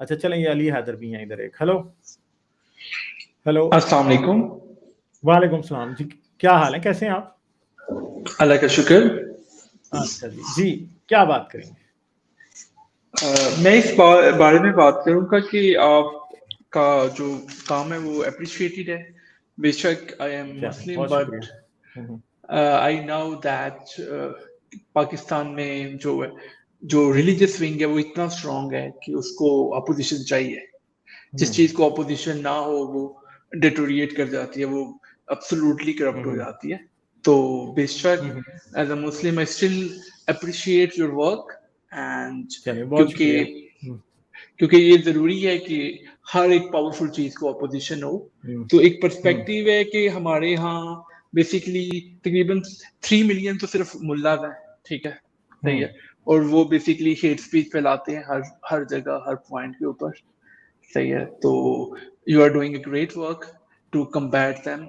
اچھا چلیں یہ علی حیدر بھی ہیں ادھر ایک. ہلو ہلو السلام علیکم. وعلیکم السلام جی, کیا حال ہے, کیسے ہیں آپ؟ اللہ کا شکر. اچھا جی جی, کیا بات کریں گے؟ میں اس بارے میں بات کروں گا کہ آپ کا جو کام ہے وہ اپریشیٹڈ ہے. بے شک آئی ایم مسلم بہت بٹ شکریہ. آئی نو دیٹ پاکستان میں جو ریلیجیس ونگ ہے وہ اتنا اسٹرانگ ہے کہ اس کو اپوزیشن چاہیے. جس چیز کو اپوزیشن نہ ہو وہ ڈیٹوریٹ کر جاتی ہے, وہ ابسولوٹلی کرپٹ ہو جاتی ہے. تو بے شک as a Muslim I still appreciate your work, and چلیے بہت شکریہ. کیونکہ یہ ضروری ہے کہ ہر ایک پاورفل چیز کو اپوزیشن ہو. تو ایک پرسپیکٹیو ہے کہ ہمارے ہاں بیسیکلی تقریباً 3 ملین تو صرف ملاز ہیں, ٹھیک ہے, صحیح ہے, اور وہ بیسیکلی ہیٹ اسپیچ پھیلاتے ہیں ہر جگہ ہر پوائنٹ کے اوپر, صحیح ہے. تو you are doing a great work to combat them,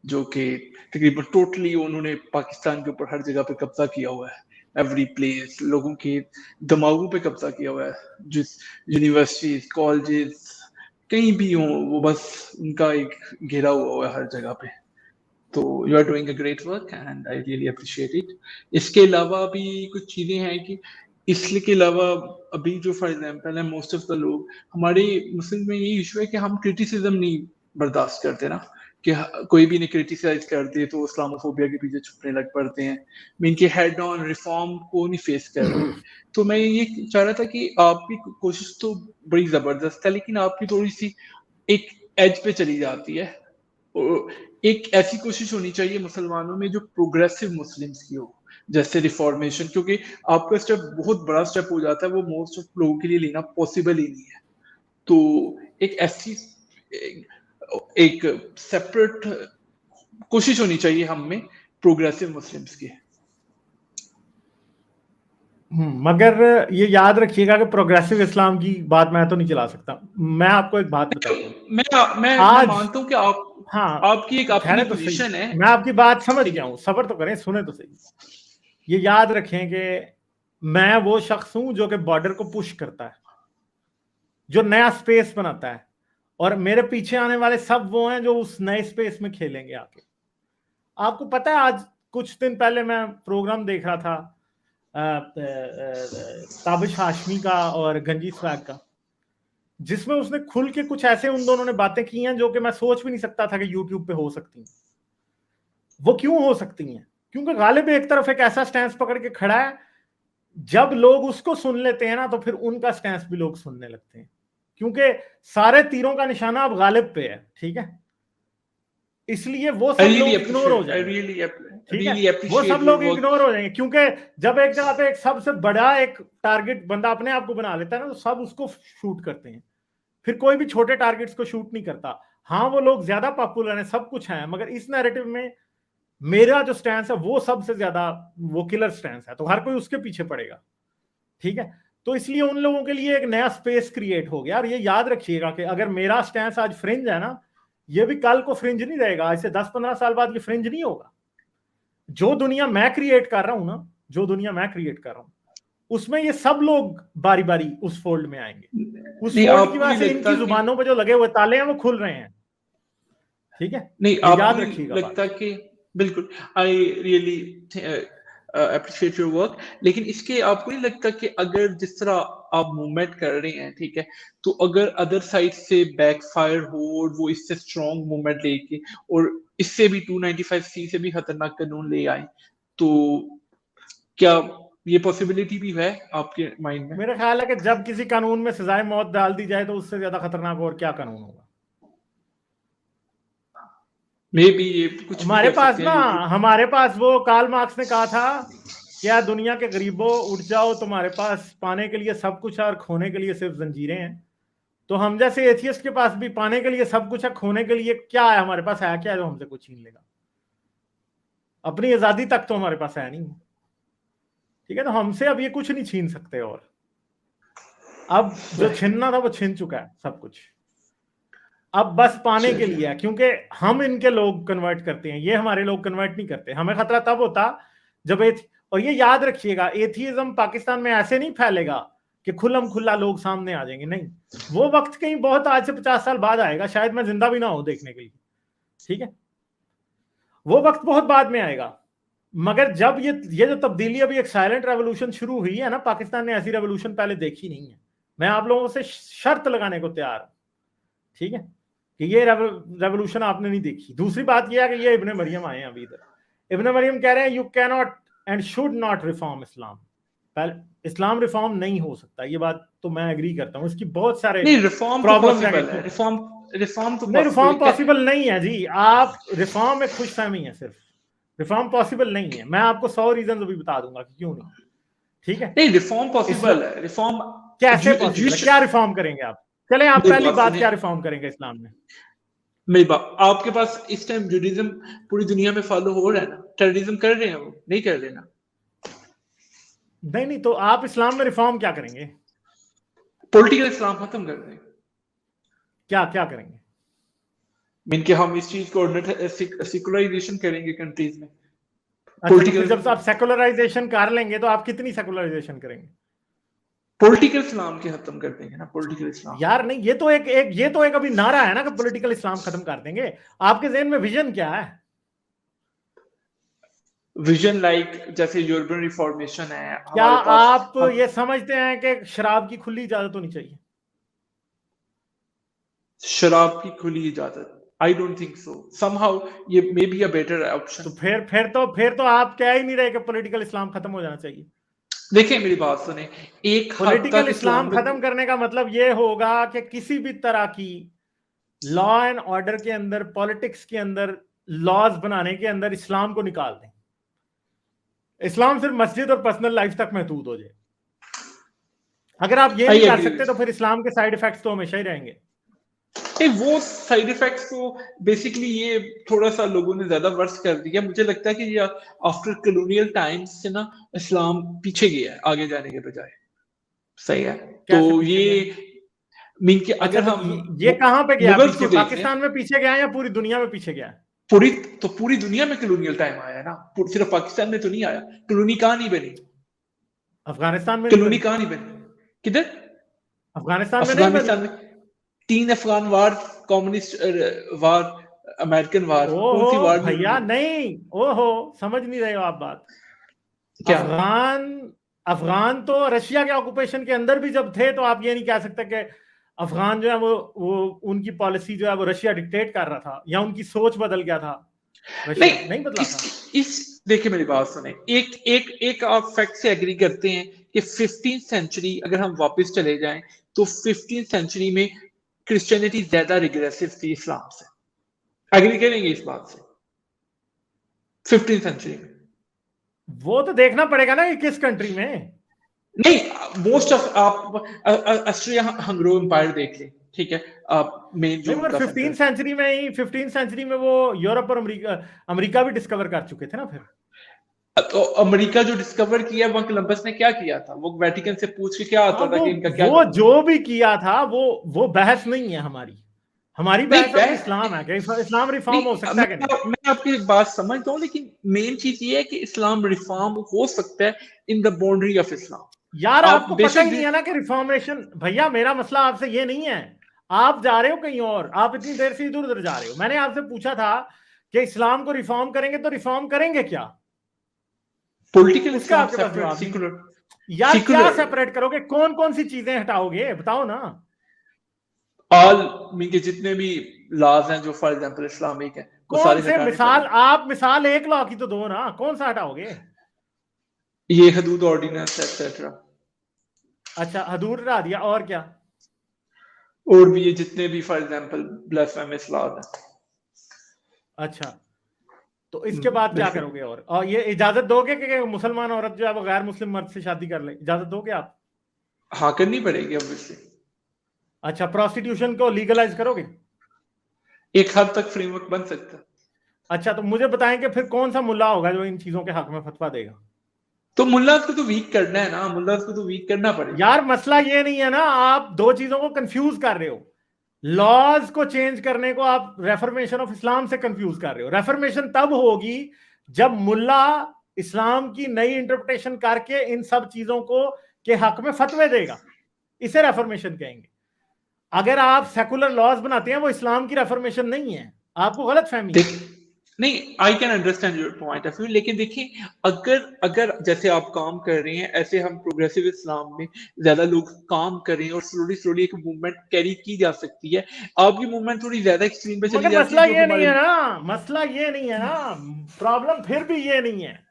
جو کہ تقریباً ٹوٹلی انہوں نے پاکستان کے اوپر ہر جگہ پہ قبضہ کیا ہوا ہے. ایوری پلیس لوگوں کے دماغوں پہ قبضہ کیا ہوا ہے. جس یونیورسٹیز کالجز کہیں بھی ہوں وہ بس ان کا ایک گھیرا ہوا ہے ہر جگہ پہ. تو you are doing a great work and I really appreciate it. اس کے علاوہ بھی کچھ چیزیں ہیں کہ اس کے علاوہ ابھی جو فار ایگزامپل ہے موسٹ آف دا لوگ ہمارے مسلم میں یہ ایشو ہے کہ ہم کرٹیسزم نہیں برداشت کرتے نا, کہ کوئی بھی نہیں کرٹیسائز کرتے تو اسلاموفوبیا کے پیچھے چھپنے لگ پڑتے ہیں. ان کے ہیڈ آن ریفارم کو نہیں فیس کر رہے. تو میں یہ چاہ رہا تھا کہ آپ کی کوشش تو بڑی زبردست ہے, لیکن آپ کی تھوڑی سی ایک ایج پہ چلی جاتی ہے. ایک ایسی کوشش ہونی چاہیے مسلمانوں میں جو پروگریسو مسلمس کی ہو, جیسے ریفارمیشن, کیونکہ آپ کا اسٹیپ بہت بڑا اسٹیپ ہو جاتا ہے, وہ موسٹ آف لوگوں کے لیے لینا پاسبل ہی نہیں ہے. تو ایک ایسی ایک سیپریٹ کوشش ہونی چاہیے ہم میں پروگریسو مسلمس کی. مگر یہ یاد رکھیے گا کہ پروگریسو اسلام کی بات میں تو نہیں چلا سکتا. میں آپ کو ایک بات بتاتا ہوں, میں آج مانتا ہوں کہ آپ کی ایک اپنی تو صحیح, پوزیشن ہے. میں آپ کی بات سمجھ گیا ہوں, صبر تو کریں, سنیں تو صحیح. یہ یاد رکھیں کہ میں وہ شخص ہوں جو کہ بارڈر کو پش کرتا ہے, جو نیا سپیس بناتا ہے, اور میرے پیچھے آنے والے سب وہ ہیں جو اس نئے سپیس میں کھیلیں گے آ کے. آپ کو پتا ہے آج کچھ دن پہلے میں پروگرام دیکھ رہا تھا تابش ہاشمی کا اور گنجی سواگ کا, جس میں اس نے کھل کے کچھ ایسے ان دونوں نے باتیں کی ہیں جو کہ میں سوچ بھی نہیں سکتا تھا کہ یوٹیوب پہ ہو سکتی ہیں. وہ کیوں ہو سکتی ہیں؟ کیونکہ غالب ایک طرف ایک ایسا سٹینس پکڑ کے کھڑا ہے, جب لوگ اس کو سن لیتے ہیں نا تو پھر ان کا سٹینس بھی لوگ سننے لگتے ہیں, کیونکہ سارے تیروں کا نشانہ اب غالب پہ ہے, ٹھیک ہے, اس لیے وہ سب لوگ اگنور ہو جائیں گے, ٹھیک ہے, وہ سب لوگ اگنور ہو جائیں گے. کیونکہ جب ایک جگہ پہ ایک سب سے بڑا ایک ٹارگٹ بندہ اپنے آپ کو بنا لیتا ہے نا, تو سب اس کو شوٹ کرتے ہیں, پھر کوئی بھی چھوٹے ٹارگٹس کو شوٹ نہیں کرتا. ہاں وہ لوگ زیادہ پاپولر ہیں, سب کچھ ہیں, مگر اس نیریٹو میں میرا جو سٹینس ہے وہ سب سے زیادہ وہ کلر سٹینس ہے, تو ہر کوئی اس کے پیچھے پڑے گا, ٹھیک ہے. تو اس لیے ان لوگوں کے لیے ایک نیا سپیس کریٹ ہو گیا. اور یہ یاد رکھیے گا کہ اگر میرا سٹینس آج فرنج ہے نا, یہ بھی کل کو فرنج نہیں رہے گا, آج سے 10-15 سال بعد یہ فرنج نہیں ہوگا. جو دنیا میں کریٹ کر رہا ہوں نا, جو دنیا میں کریٹ کر رہا ہوں, اس میں یہ سب لوگ باری باری اس فولڈ میں آئیں گے. اس فولڈ کی وجہ سے ان کی زبانوں پہ جو لگے ہوئے تالے ہیں وہ کھل رہے ہیں, ٹھیک ہے. نہیں, یہ آپ یاد کو رکھیے گا لگتا کہ بالکل آئی ریئلی اپریشیٹ یور ورک, لیکن اس کے آپ کو نہیں لگتا کہ اگر جس طرح آپ موومنٹ کر رہے ہیں, ٹھیک ہے, تو اگر ادر سائڈ سے بیک فائر ہو اور وہ اس سے اسٹرانگ موومنٹ لے کے اور اس سے بھی 295C سے بھی خطرناک قانون لے آئے, تو کیا یہ پاسبلٹی بھی ہے آپ کے مائنڈ میں؟ میرا خیال ہے کہ جب کسی قانون میں سزائے موت ڈال دی جائے تو اس سے زیادہ خطرناک اور کیا قانون ہوگا. ہمارے پاس وہ کارل مارکس نے کہا تھا, کیا دنیا کے غریبوں اٹھ جاؤ, تمہارے پاس پانے کے لیے سب کچھ ہے اور کھونے کے لیے صرف زنجیریں ہیں. تو ہم جیسے ایتھیسٹ کے پاس بھی پانے کے لیے سب کچھ ہے, کھونے کے لیے کیا ہے, ہمارے پاس ہے کیا جو ہم سے کچھ چھین لے گا؟ اپنی آزادی تک تو ہمارے پاس ہے نہیں, ٹھیک ہے. تو ہم سے اب یہ کچھ نہیں چھین سکتے, اور اب جو چھننا تھا وہ چھن چکا ہے سب کچھ, اب بس پانے کے لیے ہے. کیونکہ ہم ان کے لوگ کنورٹ کرتے ہیں, یہ ہمارے لوگ کنورٹ نہیں کرتے. ہمیں خطرہ تب ہوتا جب اور یہ یاد رکھیے گا, ایتھیزم پاکستان میں ایسے نہیں پھیلے گا کہ کھلم کھلا لوگ سامنے آ جائیں گے. نہیں, وہ وقت کہیں بہت آج سے 50 سال بعد آئے گا, شاید میں زندہ بھی نہ ہوں دیکھنے کے لیے. ٹھیک ہے, وہ وقت بہت بعد میں آئے گا. مگر جب یہ جو تبدیلی ابھی ایک سائلنٹ ریولوشن شروع ہوئی ہے نا, پاکستان نے ایسی ریولوشن پہلے دیکھی نہیں ہے. میں آپ لوگوں سے شرط لگانے کو تیار ہوں, ٹھیک ہے, کہ یہ ریولوشن آپ نے نہیں دیکھی. دوسری بات یہ ہے کہ یہ ابن مریم آئے ہیں ابھی ادھر. ابن مریم کہہ رہے ہیں یو کی not and should not reform Islam. Islam reform نہیں ہو سکتا, یہ بات تو میں ایگری کرتا ہوں. اس کی بہت سارے پرابلمز ہیں. ریفارم پاسبل نہیں ہے جی. آپ ریفارم ایک خوش فہمی ہے, صرف ریفارم پاسبل نہیں ہے. میں آپ کو 100 ریزنز ابھی بتا دوں گا کہ کیوں نہیں. ٹھیک ہے, نہیں ریفارم پاسبل ہے. ریفارم کیسے پاسبل ہے؟ کیا ریفارم کریں گے آپ؟ چلیں آپ پہلی بات کیا ریفارم کریں گے اسلام میں؟ میری بات, آپ کے پاس اس ٹائم جوڈیزم پوری دنیا میں فالو ہو رہا ہے نا, ٹیررزم کر رہے ہیں, وہ نہیں کر رہے نا. نہیں تو آپ اسلام میں ریفارم کیا کریں گے؟ پولیٹیکل اسلام ختم کر دیں. کیا کریں گے؟ مین کہ ہم اس چیز کو سیکولرائزیشن کریں گے کنٹریز میں. اچھا, جب آپ سیکولرائزیشن کر لیں گے تو آپ کتنی سیکولرائزیشن کریں گے؟ پولیٹیکل اسلام کے ختم کر دیں گے نا. پولیٹیکل اسلام یار نہیں, یہ تو ایک ابھی نعرہ ہے نا کہ پولیٹیکل اسلام ختم کر دیں گے. آپ کے ذہن میں ویژن کیا ہے؟ ویژن لائک جیسے یورپین ریفارمیشن ہے. کیا آپ یہ سمجھتے ہیں کہ شراب کی کھلی اجازت ہونی چاہیے؟ شراب کی کھلی اجازت I don't think so. Somehow یہ may be a better option. تو پھر تو آپ کہہ ہی نہیں رہے کہ پولیٹیکل اسلام ختم ہو جانا چاہیے. دیکھیں میری بات سنیں, ایک پولیٹیکل اسلام ختم کرنے کا مطلب یہ ہوگا کہ کسی بھی طرح کی لا اینڈ آرڈر کے اندر, پالیٹکس کے اندر, لاز بنانے کے اندر اسلام کو نکال دیں. اسلام صرف مسجد اور پرسنل لائف تک محدود ہو جائے. اگر آپ یہ نہیں کر سکتے تو پھر اسلام کے سائیڈ ایفیکٹس تو ہمیشہ ہی رہیں گے. وہ سائیڈ ایفیکٹس تو بیسیکلی یہ تھوڑا سا لوگوں نے زیادہ ورس کر دیا. مجھے لگتا ہے کہ یہ آفٹر کلونیل ٹائمز سے نا اسلام پیچھے گیا ہے آگے جانے کے بجائے. صحیح ہے, تو یہ مین کہ اگر ہم یہ کہاں پہ گیا پیچھے, پاکستان میں پیچھے گیا یا پوری دنیا میں پیچھے گیا؟ پوری دنیا میں کلونیل ٹائم آیا نا, صرف پاکستان میں تو نہیں آیا. کلونی کہاں نہیں بنی؟ افغانستان میں. کلونی کہاں نہیں بنی؟ کدھر؟ افغانستان میں 3 افغان وار, کمیونسٹ وار, امریکن وار, کون سی وار بھیا نہیں, سمجھ نہیں رہے ہو آپ بات. افغان تو رشیا کے آکوپیشن کے اندر بھی جب تھے تو آپ یہ نہیں کہہ سکتے کہ افغان جو ہے وہ ان کی پالیسی جو ہے وہ رشیا ڈکٹیٹ کر رہا تھا یا ان کی سوچ بدل گیا تھا. نہیں بدلا تھا. دیکھیں میری بات سنیں, ایک آپ فیکٹ سے ایگری کرتے ہیں کہ 15th سینچری اگر ہم واپس چلے جائیں تو 15th سینچری میں کرسچینٹی زیادہ ریگریسو تھی اسلام سے. ایگری کریں گے اس بات سے؟ 15th سینچری میں وہ تو دیکھنا پڑے گا نا کہ کس کنٹری میں. نہیں, موسٹ آف آپ آسٹریا ہنگرو امپائر دیکھ لیں, ٹھیک ہے, مین جو 15th سینچری میں وہ یورپ اور امریکہ بھی ڈسکور کر چکے تھے نا. پھر تو امریکہ جو ڈسکور کیا وہاں کولمبس نے کیا کیا تھا؟ وہ ویٹیکن سے پوچھ کے کیا آتا تھا کہ ان کا کیا, وہ جو بھی کیا تھا وہ بحث نہیں ہے ہماری بحث اسلام ہے کہ اسلام ریفارم ہو سکتا ہے کہ نہیں. میں آپ کی بات سمجھتا ہوں, لیکن مین چیز یہ ہے کہ اسلام ریفارم ہو سکتا ہے ان دا باؤنڈری آف اسلام. یار آپ کو پتہ ہی نہیں ہے نا کہ ریفارمیشن. بھیا میرا مسئلہ آپ سے یہ نہیں ہے, آپ جا رہے ہو کہیں اور, آپ اتنی دیر سے ادھر جا رہے ہو. میں نے آپ سے پوچھا تھا کہ اسلام کو ریفارم کریں گے تو ریفارم کریں گے کیا؟ پولیٹیکل اس کا آپ کے پاس جواب نہیں. یار کیا سیپریٹ کرو گے, کون سی چیزیں ہٹاؤ گے بتاؤ نا. جتنے بھی لاز ہیں جو فار ایگزامپل اسلامک ہیں, کون سے مثال ایک لا کی تو دو نا, کون سا ہٹاؤ گے؟ یہ حدود آرڈیننس ایٹسیٹرا. اچھا حدود ہٹا دیا, اور کیا؟ اور بھی یہ جتنے بھی فار ایگزامپل بلاسفیمس لاز ہیں. اچھا تو اس کے بعد کیا کرو گے؟ اور یہ اجازت دو گے کہ مسلمان عورت جو ہے وہ غیر مسلم مرد سے شادی کر لے, اجازت دو گے آپ؟ ہاں کرنی پڑے گی obviously. اچھا پروسٹیٹیوشن کو لیگلائز کرو گے؟ ایک حد تک فریم ورک بن سکتا ہے. اچھا تو مجھے بتائیں کہ پھر کون سا ملا ہوگا جو ان چیزوں کے حق میں فتویٰ دے گا؟ تو ملا کو تو ویک کرنا ہے نا, ملا کو تو ویک کرنا پڑے گا. یار مسئلہ یہ نہیں ہے نا, آپ دو چیزوں کو کنفیوز کر رہے ہو. لاز کو چینج کرنے کو آپ ریفرمیشن آف اسلام سے کنفیوز کر رہے ہو. ریفرمیشن تب ہوگی جب ملا اسلام کی نئی انٹرپریٹیشن کر کے ان سب چیزوں کو کے حق میں فتوے دے گا. اسے ریفارمیشن کہیں گے. اگر آپ سیکولر لاز بناتے ہیں وہ اسلام کی ریفارمیشن نہیں ہے, آپ کو غلط فہمی ہے. نہیں, I can understand your point of view, لیکن دیکھیں اگر جیسے آپ کام کر رہے ہیں ایسے ہم پروگریسو اسلام میں زیادہ لوگ کام کر رہے ہیں اور سلولی ایک موومنٹ کیری کی جا سکتی ہے. آپ کی موومنٹ تھوڑی زیادہ ایکسٹریم پہ چلی جاتی ہے. مسئلہ یہ نہیں ہے نا, مسئلہ یہ نہیں ہے نا, پرابلم پھر بھی یہ نہیں ہے.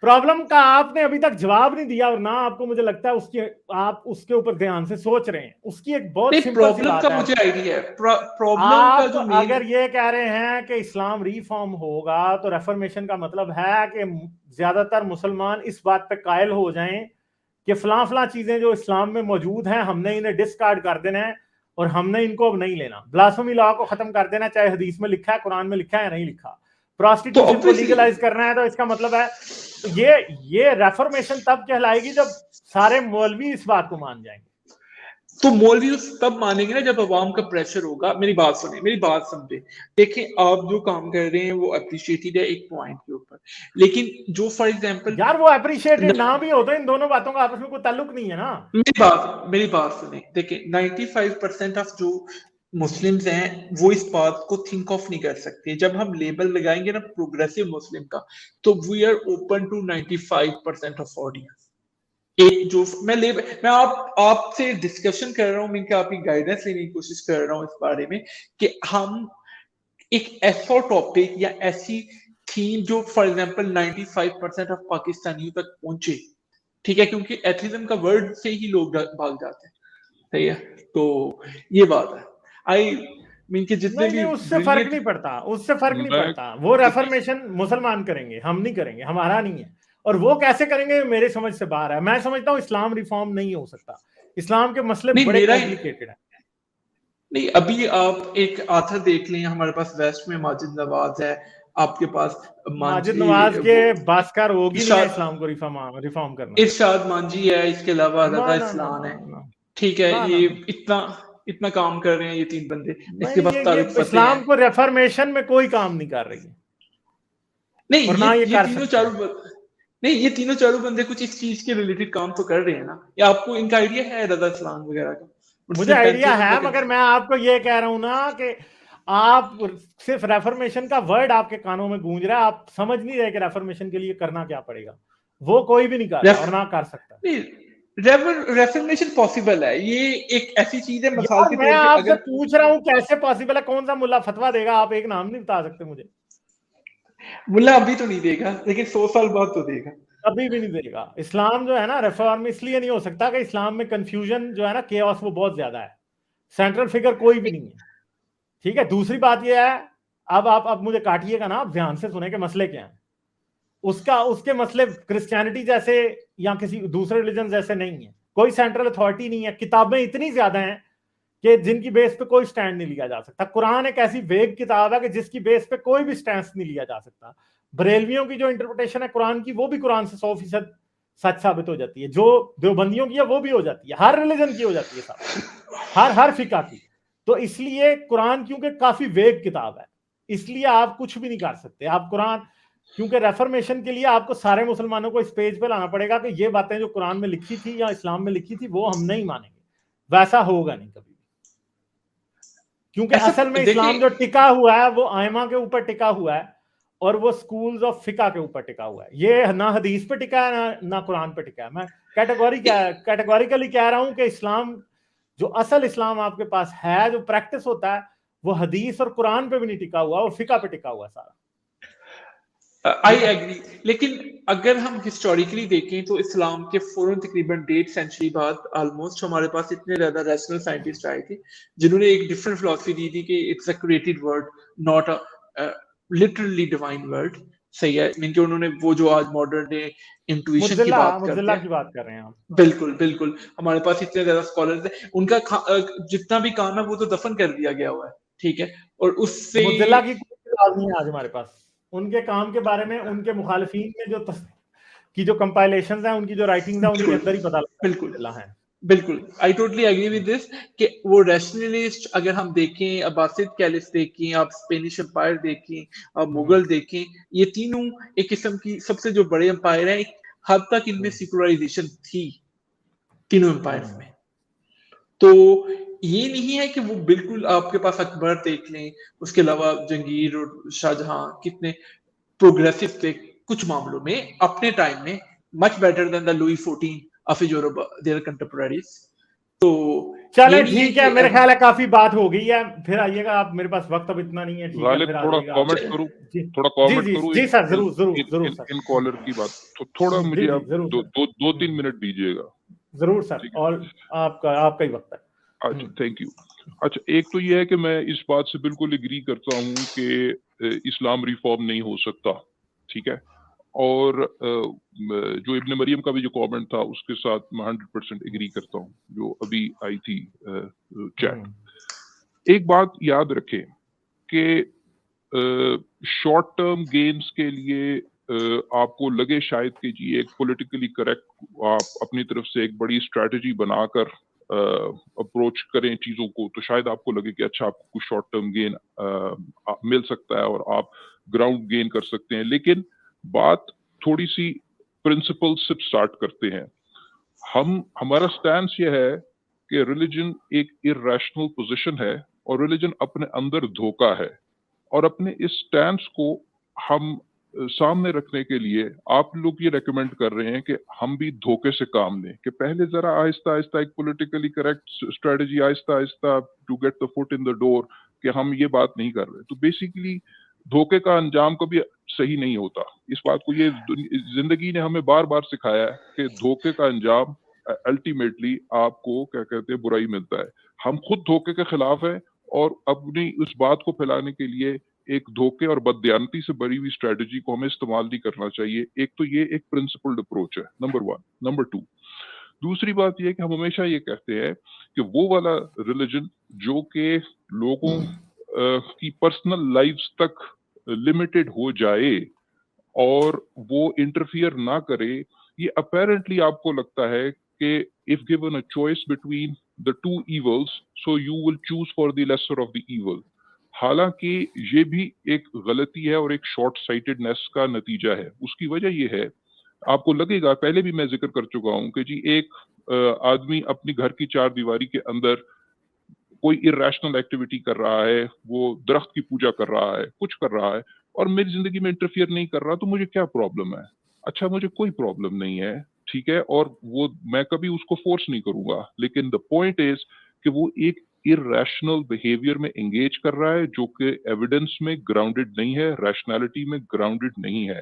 پرابلم کا آپ نے ابھی تک جواب نہیں دیا, اور نہ آپ کو مجھے لگتا ہے آپ اس کے اوپر دھیان سے سوچ رہے ہیں. اس کی ایک بہت سمپل سی بات ہے. مجھے آئیڈیا ہے پرابلم کا جو اگر یہ کہہ رہے ہیں کہ اسلام ریفارم ہوگا تو ریفارمیشن کا مطلب ہے کہ زیادہ تر مسلمان اس بات پہ قائل ہو جائیں کہ فلاں چیزیں جو اسلام میں موجود ہیں ہم نے انہیں ڈسکارڈ کر دینا ہے اور ہم نے ان کو اب نہیں لینا. بلاسفیمی لا کو ختم کر دینا, چاہے حدیث میں لکھا ہے, قرآن میں لکھا ہے یا نہیں لکھا. پراسٹیٹیوشن کو لیگلائز کرنا ہے, تو اس کا مطلب ہے یہ ریفارمیشن تب کہلائے گی جب سارے مولوی اس بات کو مان جائیں گے. تو مولوی تب مانیں گے نا جب عوام کا پریشر ہوگا. میری بات سنیں, میری بات سمجھیں. دیکھیں آپ جو کام کر رہے ہیں وہ اپریشیٹڈ ہے ایک پوائنٹ کے اوپر, لیکن جو فار ایگزامپل یار وہ اپریشیٹڈ نہ بھی ہوتا, ان دونوں باتوں کا آپس میں کوئی تعلق نہیں ہے نا. میری بات سنیں. دیکھیں 95% آف جو مسلمز ہیں وہ اس بات کو تھنک آف نہیں کر سکتے. جب ہم لیبل لگائیں گے نا پروگریسو مسلم کا, تو we are open to 95% of audience. ایک جو میں آپ سے ڈسکشن کر رہا ہوں, میں کہ آپ کی گائیڈنس لینے کی کوشش کر رہا ہوں اس بارے میں کہ ہم ایک ایسا ٹاپک یا ایسی تھیم جو فار ایگزامپل 95% آف پاکستانیوں تک پہنچے, ٹھیک ہے, کیونکہ ایتھیزم کا ورڈ سے ہی لوگ بھاگ جاتے ہیں, صحیح ہے. تو یہ بات ہے. آئی مین کہ جتنے بھی اس سے فرق نہیں پڑتا, اس سے فرق نہیں پڑتا. وہ ریفارمیشن مسلمان کریں گے, ہم نہیں کریں گے, ہمارا نہیں ہے. اور وہ کیسے کریں گے میرے سمجھ سے باہر ہے. میں سمجھتا ہوں اسلام ریفارم نہیں ہو سکتا. اسلام کے مسئلے بڑے کمپلیکیٹڈ ہیں. نہیں, ابھی آپ ایک آتھر دیکھ لیں, ہمارے پاس ویسٹ میں ماجد نواز ہے, آپ کے پاس ماجد نواز کے باسکار ہوگی نہیں اسلام کو ریفارم کرنا. ارشاد مانجی ہے, اس کے علاوہ رضا اسلام ہے, ٹھیک ہے. یہ اتنا کام کر رہے ہیں یہ تین بندے. اس کے بعد طارق فتح اسلام کو ریفارمیشن میں کوئی کام نہیں کر رہی. نہیں, یہ تینوں چاروں بندے کچھ اس چیز کے ریلیٹڈ کام تو کر رہے ہیں نا. یا آپ کو ان کا آئیڈیا ہے رضا اسلام وغیرہ کا؟ مجھے آئیڈیا ہے, مگر میں آپ کو یہ کہہ رہا ہوں نا کہ آپ صرف ریفارمیشن کا ورڈ آپ کے کانوں میں گونج رہا ہے, آپ سمجھ نہیں رہے کہ ریفارمیشن کے لیے کرنا کیا پڑے گا. وہ کوئی بھی نہیں کر رہا اور نہ کر سکتا. ریفارمیشن پاسبل ہے, یہ ایک ایسی چیز ہے. مثال کے طور میں پہ آپ سے پوچھ رہا ہوں کیسے پاسبل ہے, کون سا ملا فتوا دے گا؟ آپ ایک نام نہیں بتا سکتے مجھے. ملا ابھی تو نہیں دے گا, لیکن 100 سال بعد تو دے گا. ابھی بھی نہیں دے گا. اسلام جو ہے نا ریفارم اس لیے نہیں ہو سکتا کہ اسلام میں کنفیوژن جو ہے نا, کیوس, وہ بہت زیادہ ہے. سینٹرل فگر کوئی بھی نہیں ہے, ٹھیک ہے. دوسری بات یہ ہے, اب مجھے کاٹیے گا نا, آپ دھیان سے سنیں کہ مسئلے کیا ہیں. اس کے مسئلے کرسچینٹی جیسے یا کسی دوسرے ریلیجن جیسے نہیں ہیں. کوئی سینٹرل اتھارٹی نہیں ہے. کتابیں اتنی زیادہ ہیں کہ جن کی بیس پہ کوئی سٹینڈ نہیں لیا جا سکتا. قرآن ایک ایسی ویگ کتاب ہے کہ جس کی بیس پہ کوئی بھی سٹینڈ نہیں لیا جا سکتا. بریلویوں کی جو انٹرپریٹیشن ہے قرآن کی, وہ بھی قرآن سے 100% سچ ثابت ہو جاتی ہے. جو دیوبندیوں کی ہے وہ بھی ہو جاتی ہے. ہر ریلیجن کی ہو جاتی ہے, ہر فقہ کی. تو اس لیے قرآن کیونکہ کافی ویگ کتاب ہے, اس لیے آپ کچھ بھی نہیں کر سکتے. آپ قرآن, کیونکہ ریفارمیشن کے لیے آپ کو سارے مسلمانوں کو اس پیج پہ لانا پڑے گا کہ یہ باتیں جو قرآن میں لکھی تھی یا اسلام میں لکھی تھی وہ ہم نہیں مانیں گے. ویسا ہوگا نہیں کبھی, کیونکہ اصل میں اسلام جو ٹکا ہوا ہے وہ آئمہ کے اوپر ٹکا ہوا ہے اور وہ سکولز آف فقہ کے اوپر ٹکا ہوا ہے. یہ نہ حدیث پہ ٹکا ہے نہ قرآن پہ ٹکا ہے. میں کیٹیگوریکلی کہہ رہا ہوں کہ اسلام, جو اصل اسلام آپ کے پاس ہے, جو پریکٹس ہوتا ہے, وہ حدیث اور قرآن پہ بھی نہیں ٹکا ہوا, وہ فقہ پہ ٹکا ہوا ہے سارا. I agree. لیکن اگر ہم ہسٹوریکلی دیکھیں تو اسلام کے فوراً تقریباً 1.5 سینچری بعد آلموسٹ ہمارے پاس اتنے زیادہ ریشنل سائنٹسٹ آئے تھے جنہوں نے ایک ڈفرنٹ فلاسفی دی تھی کہ it's a created word, not a literally divine word. صحیح ہے, مین کہ انہوں نے وہ جو آج ماڈرن ڈے انٹویشن کی بات کر رہے ہیں. بالکل ہمارے پاس اتنے زیادہ اسکالرز ہیں, ان کا جتنا بھی کام ہے وہ تو دفن کر دیا گیا ہوا ہے, ٹھیک ہے. اور اس سے مدلہ کی کوئی بات نہیں ہے آج ہمارے پاس. ان کے کام کے بارے میں ان کے مخالفین میں جو کمپائلیشنز ہیں, ان کی جو رائٹنگز ہیں, ان کے اندر ہی پتہ لگتا ہے. بالکل I totally agree with this کہ وہ ریشنلسٹ, اگر ہم دیکھیں عباسد کیلف دیکھیں, آپ اسپینش امپائر دیکھیں, آپ مغل دیکھیں, یہ تینوں ایک قسم کی سب سے جو بڑے امپائر ہیں, ایک حد تک ان میں سیکولرائزیشن تھی تینوں امپائر میں. تو یہ نہیں ہے کہ وہ بالکل آپ کے پاس اکبر دیکھ لیں، اس کے علاوہ جہانگیر اور شاہجہاں کتنے پروگریسو تھے کچھ معاملوں میں اپنے ٹائم میں، much better than the Louis 14 of Europe their contemporaries. تو چلے ٹھیک ہے، میرے خیال ہے کافی بات ہو گئی ہے، پھر آئیے گا آپ، میرے پاس وقت اب اتنا نہیں ہے. ٹھیک ہے، پھر تھوڑا آئیے گا. کامنٹ کروں، تھوڑا جی کامنٹ جی کروں جی سر، ضرور ضرور ضرور سر. ان کالر کی بات، تو تھوڑا جی مجھے جی آپ ضرور سر، 2-3 منٹ دیجیے گا. ضرور سر، اور آپ کا ہی وقت ہے. اچھا تھینک یو. اچھا ایک تو یہ ہے کہ میں اس بات سے بالکل اگری کرتا ہوں کہ اسلام ریفارم نہیں ہو سکتا، ٹھیک ہے، اور جو ابن مریم کا بھی جو کامنٹ تھا اس کے ساتھ میں 100% اگری کرتا ہوں جو ابھی آئی تھی چیٹ. ایک بات یاد رکھیں کہ شارٹ ٹرم گینز کے لیے آپ کو لگے شاید کہ جی ایک پولیٹیکلی کریکٹ آپ اپنی طرف سے ایک بڑی اسٹریٹجی بنا کر اپروچ کریں چیزوں کو، تو شاید آپ کو لگے کہ اچھا آپ کو کچھ شارٹ ٹرم گین مل سکتا ہے اور آپ گراؤنڈ گین کر سکتے ہیں. لیکن بات تھوڑی سی پرنسپل سے سٹارٹ کرتے ہیں. ہمارا سٹینس یہ ہے کہ ریلیجن ایک ارریشنل پوزیشن ہے اور ریلیجن اپنے اندر دھوکہ ہے، اور اپنے اس سٹینس کو ہم سامنے رکھنے کے لیے آپ لوگ یہ ریکمینڈ کر رہے ہیں کہ ہم بھی دھوکے سے کام لیں، کہ پہلے ذرا آہستہ آہستہ ایک پولیٹیکلی کریکٹ اسٹریٹجی آہستہ آہستہ ٹو گیٹ دا فٹ ان دا ڈور، کہ ہم یہ بات نہیں کر رہے. تو بیسیکلی دھوکے کا انجام کبھی صحیح نہیں ہوتا. اس بات کو یہ زندگی نے ہمیں بار بار سکھایا ہے کہ دھوکے کا انجام الٹیمیٹلی آپ کو کیا کہتے ہیں برائی ملتا ہے. ہم خود دھوکے کے خلاف ہیں اور اپنی اس بات کو پھیلانے کے لیے ایک دھوکے اور بددیانتی سے بری ہوئی اسٹریٹجی کو ہمیں استعمال نہیں کرنا چاہیے. ایک تو یہ ایک پرنسپلڈ اپروچ ہے، نمبر 1. نمبر 2، دوسری بات یہ کہ ہم ہمیشہ یہ کہتے ہیں کہ وہ والا ریلیجن جو کہ لوگوں کی پرسنل لائفز تک لمیٹڈ ہو جائے اور وہ انٹرفیئر نہ کرے، یہ اپیرنٹلی آپ کو لگتا ہے کہ if given a choice between the two evils, so you will choose for the lesser of the evil. حالانکہ یہ بھی ایک غلطی ہے اور ایک شارٹ سائٹڈنیس کا نتیجہ ہے. اس کی وجہ یہ ہے، آپ کو لگے گا، پہلے بھی میں ذکر کر چکا ہوں کہ جی ایک آدمی اپنی گھر کی چار دیواری کے اندر کوئی ارریشنل ایکٹیویٹی کر رہا ہے، وہ درخت کی پوجا کر رہا ہے، کچھ کر رہا ہے، اور میری زندگی میں انٹرفیئر نہیں کر رہا، تو مجھے کیا پرابلم ہے؟ اچھا مجھے کوئی پرابلم نہیں ہے، ٹھیک ہے، اور وہ میں کبھی اس کو فورس نہیں کروں گا. لیکن دا پوائنٹ از کہ وہ ایک ارریشنل بیہیویئر میں انگیج کر رہا ہے جو کہ ایویڈنس میں گراؤنڈڈ نہیں ہے، ریشنلٹی میں گراؤنڈڈ نہیں ہے.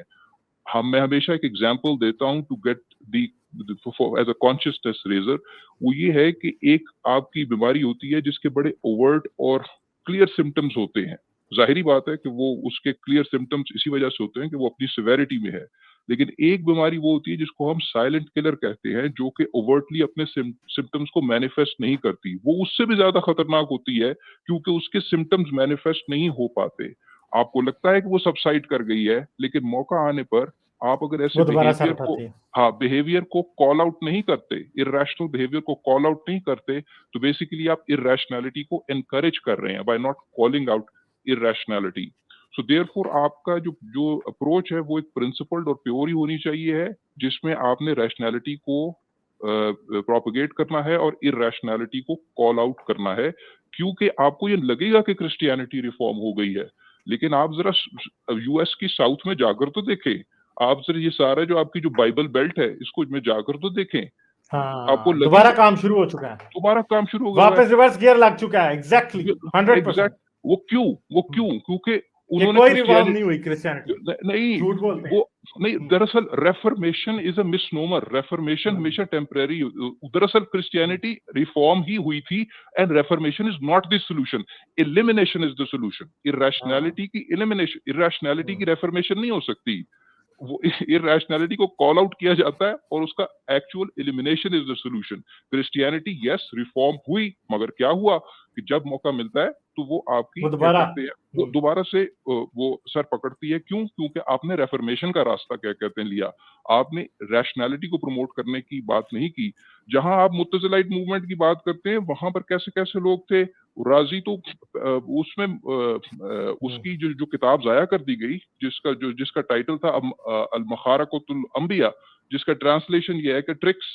میں ہمیشہ ایک ایگزامپل دیتا ہوں to get the as a consciousness raiser. وہ یہ ہے کہ ایک آپ کی بیماری ہوتی ہے جس کے بڑے اوورٹ اور کلیئر سمٹمز ہوتے ہیں. ظاہری بات ہے کہ وہ اس کے کلیئر سمٹمز اسی وجہ سے ہوتے ہیں کہ وہ اپنی سیویرٹی میں ہے. لیکن ایک بیماری وہ ہوتی ہے جس کو ہم سائلنٹ کلر کہتے ہیں، جو کہ اوورٹلی اپنے سمٹمز کو مینیفیسٹ نہیں کرتی. وہ اس سے بھی زیادہ خطرناک ہوتی ہے کیونکہ اس کے سمٹمز مینیفیسٹ نہیں ہو پاتے. آپ کو لگتا ہے کہ وہ سبسائڈ کر گئی ہے، لیکن موقع آنے پر آپ اگر ایسے بیہیویئر کو کال آؤٹ نہیں کرتے، ارریشنل بیہیویئر کو کال آؤٹ نہیں کرتے، تو بیسیکلی آپ ارریشنلٹی کو انکریج کر رہے ہیں by not calling out irrationality. So therefore آپ کا جو اپروچ ہے وہ ایک پرنسپلڈ اور پیور ہی ہونی چاہیے ہے، جس میں آپ نے ریشنلٹی کو پروپیگیٹ کرنا ہے اور ارریشنلٹی کو کال آؤٹ کرنا ہے. کیونکہ آپ کو یہ لگے گا کہ کرسچینٹی ریفارم ہو گئی ہے، لیکن آپ ذرا یو ایس کی ساؤتھ میں جا کر تو دیکھیں، آپ ذرا یہ سارا جو آپ کی جو بائبل بیلٹ ہے اس کو میں جا کر تو دیکھیں، آپ کو دوبارہ کام شروع ہو چکا ہے، دوبارہ کام شروع ہو گیا، واپس ریورس گیئر لگ چکا ہے. ایگزیکٹلی 100%. وہ کیوں؟ کیونکہ انہوں نے کوئی ریفارم نہیں ہوئی کرسچینٹی، نہیں، جھوٹ بولتے ہیں. وہ نہیں، دراصل reformation is a misnomer. Reformation ہمیشہ ٹیمپریری، دراصل کرسچینٹی ریفارم ہی ہوئی تھی، and reformation is not the solution, elimination is the solution. Irrationality کی ایلیمینیشن، ارریشنلٹی کی ریفرمیشن نہیں ہو سکتی. وہ ارریشنلٹی کو کال آؤٹ کیا جاتا ہے اور اس کا actual elimination is the solution. Christianity yes reform ہوئی، مگر کیا ہوا کہ جب موقع ملتا ہے تو وہ آپ کی کیا کہتے ہیں، وہ دوبارہ سے وہ سر پکڑتی ہے. کیونکہ آپ نے ریفرمیشن کا راستہ کیا کہتے ہیں لیا، آپ نے ریشنلٹی کو پروموٹ کرنے کی بات نہیں کی. جہاں آپ متزلائٹ موومنٹ کی بات کرتے ہیں وہاں پر کیسے کیسے لوگ تھے. راضی تو اس میں اس کی جو کتاب ضائع کر دی گئی، جس کا ٹائٹل تھا المخارقۃ الانبیاء، جس کا ٹرانسلیشن یہ ہے کہ ٹرکس